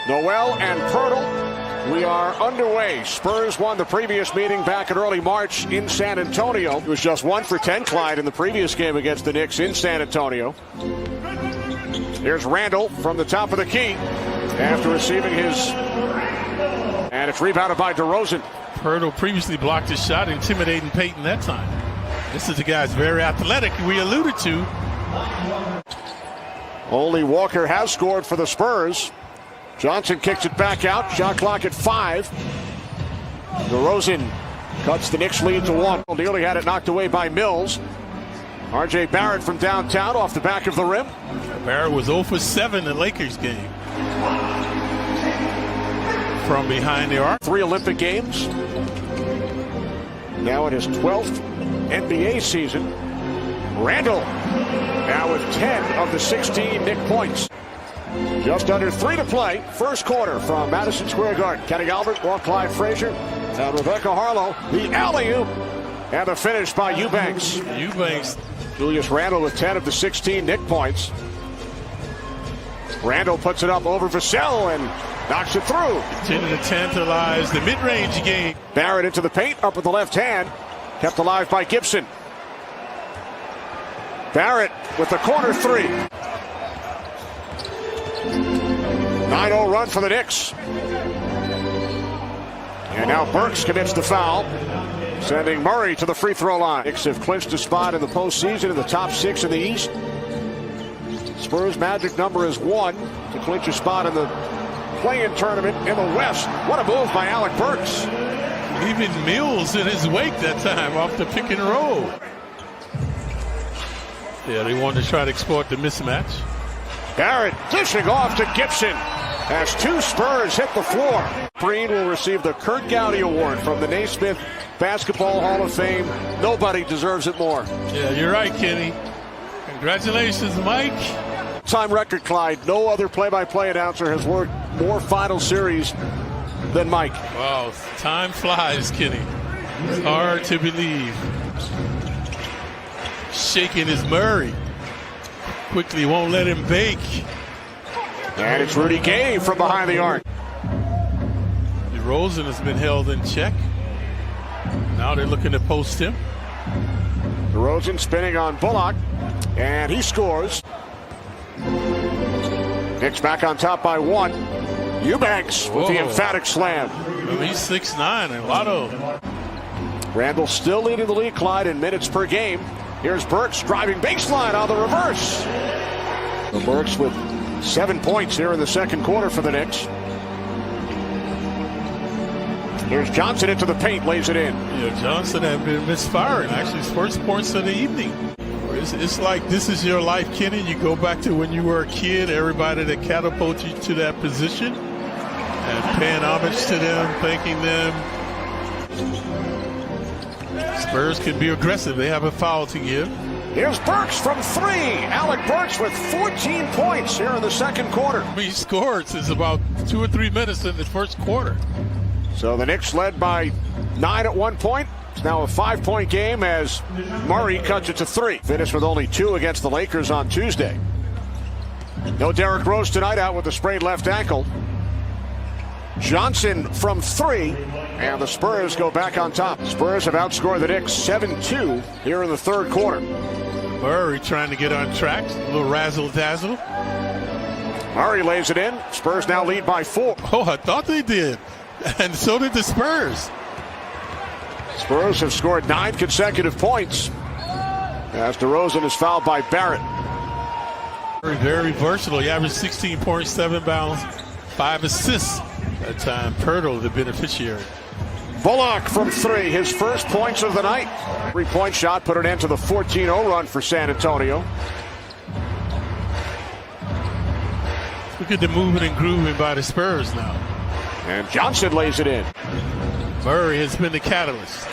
Noel and Pirtle. We are underway. Spurs won the previous meeting back in early March in San Antonio. It was just 1 for 10, Clyde, in the previous game against the Knicks in San Antonio. Here's Randall from the top of the key after receiving his, and it's rebounded by DeRozan. Pirtle previously blocked his shot, intimidating Payton that time. This is a guy that's very athletic, we alluded to. Only Walker has scored for the Spurs. Johnson kicks it back out. Shot clock at 5. DeRozan cuts the Knicks lead to 1. Nearly had it knocked away by Mills. R.J. Barrett from downtown off the back of the rim. Barrett was 0 for 7 in the Lakers game. From behind the arc. 3 Olympic Games. Now in his 12th NBA season. Randall now with 10 of the 16 Knick points. Just under 3 to play. First quarter from Madison Square Garden. Kenny Albert, Clyde Frazier, and Rebecca Harlow. The alley-oop and the finish by Eubanks. Julius Randle with 10 of the 16 Knick points. Randle puts it up over Vassell and knocks it through. Continue to tantalize the mid-range game. Barrett into the paint, up with the left hand. Kept alive by Gibson. Barrett with the corner 3. 9-0 run for the Knicks. And now Burks commits the foul, sending Murray to the free throw line. Knicks have clinched a spot in the postseason in the top 6 in the East. Spurs' magic number is 1 to clinch a spot in the play-in tournament in the West. What a move by Alec Burks. Leaving Mills in his wake that time off the pick and roll. Yeah, they wanted to try to exploit the mismatch. Barrett dishing off to Gibson as 2 Spurs hit the floor. Green will receive the Kurt Gowdy Award from the Naismith Basketball Hall of Fame. Nobody deserves it more. Yeah, you're right, Kenny. Congratulations, Mike. Time record, Clyde. No other play-by-play announcer has worked more final series than Mike. Wow, time flies, Kenny. It's hard to believe. Shaking his Murray. Quickly won't let him bake. And it's Rudy Gay from behind the arc. DeRozan has been held in check. Now they're looking to post him. DeRozan spinning on Bullock, and he scores. Knicks back on top by 1. Eubanks with the emphatic slam. Well, he's 6'9", and a lot of them. Randall still leading the league, Clyde, in minutes per game. Here's Burks driving baseline on the reverse. Burks with 7 points here in the second quarter for the Knicks. Here's Johnson into the paint, lays it in. Yeah, Johnson had been misfiring. Actually, his first points of the evening. It's like this is your life, Kenny. You go back to when you were a kid, everybody that catapulted you to that position, and paying homage to them, thanking them. Spurs can be aggressive. They have a foul to give. Here's Burks from 3. Alec Burks with 14 points here in the second quarter. He scored since about 2 or 3 minutes in the first quarter. So the Knicks led by 9 at one point. It's now a 5-point game as Murray cuts it to 3. Finished with only 2 against the Lakers on Tuesday. No Derrick Rose tonight, out with a sprained left ankle. Johnson from 3, and the Spurs go back on top. Spurs have outscored the Knicks 7-2 here in the third quarter. Murray trying to get on track, a little razzle-dazzle. Murray lays it in. Spurs now lead by 4. Oh, I thought they did, and so did the Spurs. Spurs have scored 9 consecutive points as DeRozan is fouled by Barrett. Very versatile. He averaged 16 points, 7 bounds, 5 assists. That time, Pirtle, the beneficiary. Bullock from 3, his first points of the night. 3-point shot put an end to the 14-0 run for San Antonio. Look at the moving and grooving by the Spurs now. And Johnson lays it in. Murray has been the catalyst.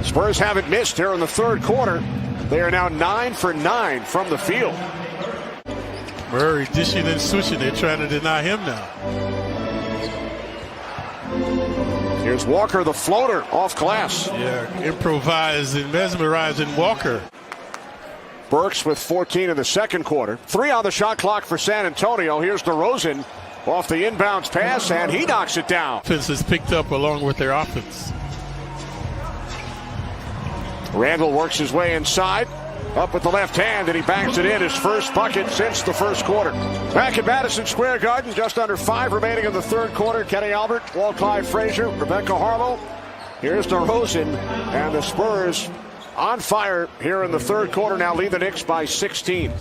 Spurs haven't missed here in the third quarter. They are now 9 for 9 from the field. Murray dishing and switching. They're trying to deny him now. Here's Walker, the floater, off glass. Yeah, improvising, mesmerizing Walker. Burks with 14 in the second quarter. 3 on the shot clock for San Antonio. Here's DeRozan. off the inbounds pass, and he knocks it down. Offense is picked up along with their offense. Randall works his way inside, up with the left hand, and he bangs it in, his first bucket since the first quarter. Back at Madison Square Garden, just under 5 remaining in the third quarter. Kenny Albert, Walt Clyde Frazier, Rebecca Harlow. Here's DeRozan, and the Spurs on fire here in the third quarter, now lead the Knicks by 16.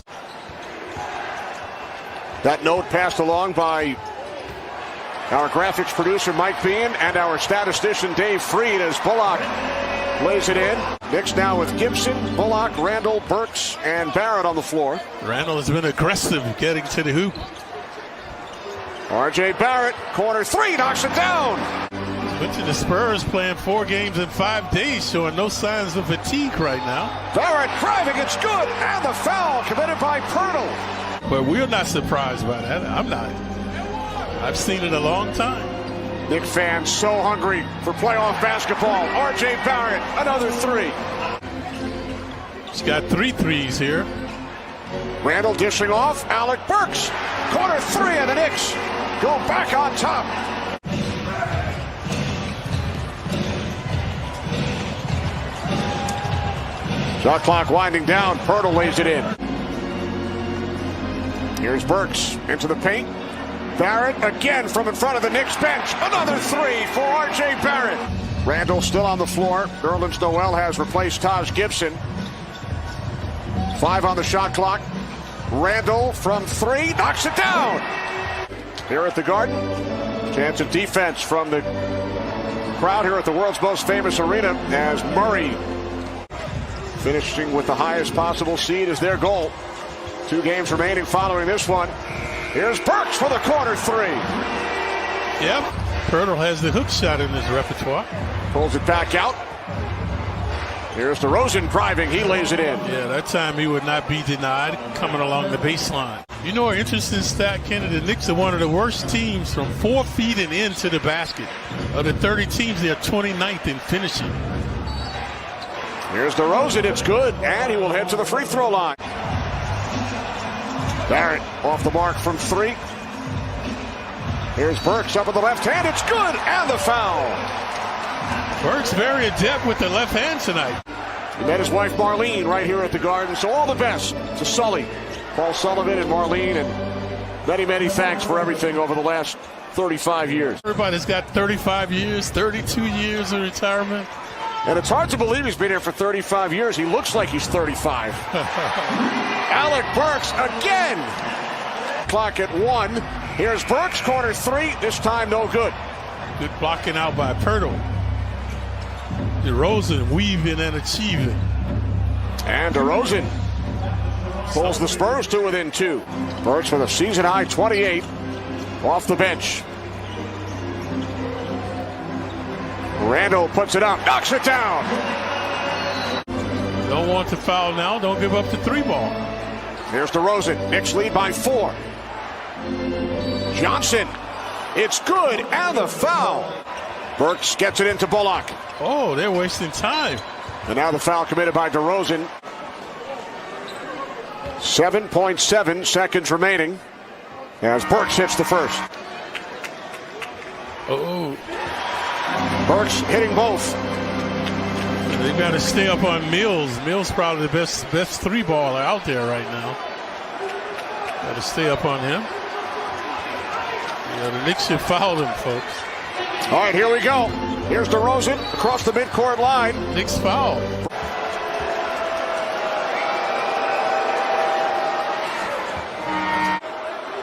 That note passed along by our graphics producer Mike Bean and our statistician Dave Freed as Bullock lays it in. Knicks now with Gibson, Bullock, Randall, Burks, and Barrett on the floor. Randall has been aggressive getting to the hoop. R.J. Barrett, corner three, knocks it down. But to the Spurs playing 4 games in 5 days, showing no signs of fatigue right now. Barrett driving, it's good, and the foul committed by Pirtle. But we're not surprised by that. I'm not. I've seen it a long time. Knicks fans so hungry for playoff basketball. R.J. Barrett, another three. He's got 3 threes here. Randall dishing off. Alec Burks, corner three, and the Knicks go back on top. Shot clock winding down. Pirtle lays it in. Here's Burks into the paint. Barrett again from in front of the Knicks bench. Another three for R.J. Barrett. Randall still on the floor. Nerlens Noel has replaced Taj Gibson. 5 on the shot clock. Randall from 3 knocks it down. Here at the Garden, chance of defense from the crowd here at the world's most famous arena as Murray finishing with the highest possible seed is their goal. 2 games remaining following this one. Here's Burks for the corner three. Yep. Pirtle has the hook shot in his repertoire. Pulls it back out. Here's DeRozan driving. He lays it in. Yeah, that time he would not be denied coming along the baseline. You know an interesting stat, Kenny? The Knicks are one of the worst teams from 4 feet and into the basket. Of the 30 teams, they're 29th in finishing. Here's DeRozan. It's good. And he will head to the free throw line. Barrett off the mark from 3. Here's Burks up with the left hand. It's good. And the foul. Burks very adept with the left hand tonight. He met his wife Marlene right here at the Garden. So all the best to Sully, Paul Sullivan, and Marlene. And many, many thanks for everything over the last 35 years. Everybody's got 35 years, 32 years of retirement. And it's hard to believe he's been here for 35 years. He looks like he's 35. Alec Burks again. Clock at 1. Here's Burks, corner 3. This time no good. Good blocking out by Pirtle. DeRozan weaving and achieving. And DeRozan pulls the Spurs to within 2. Burks with a season-high 28 off the bench. Randall puts it up, knocks it down. Don't want to foul now. Don't give up the 3 ball. Here's DeRozan. Knicks lead by 4. Johnson. It's good, and the foul. Burks gets it into Bullock. Oh, they're wasting time. And now the foul committed by DeRozan. 7.7 seconds remaining as Burks hits the first. Oh. Burks hitting both. They've got to stay up on Mills. Mills probably the best 3-baller out there right now. Got to stay up on him. Yeah, the Knicks should foul him, folks. All right, here we go. Here's DeRozan across the midcourt line. Knicks foul.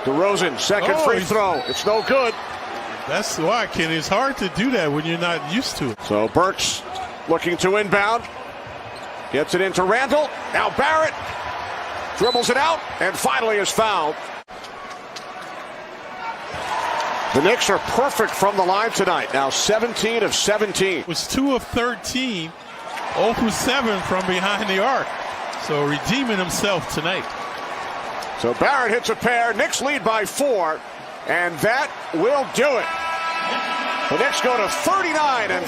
DeRozan, second free throw. It's no good. That's why, Kenny. It's hard to do that when you're not used to it. So Burks looking to inbound. Gets it into Randall. Now Barrett dribbles it out and finally is fouled. The Knicks are perfect from the line tonight. Now 17 of 17. It was 2 of 13. 0 for 7 from behind the arc. So redeeming himself tonight. So Barrett hits a pair. Knicks lead by 4. And that will do it. The Knicks go to 39 and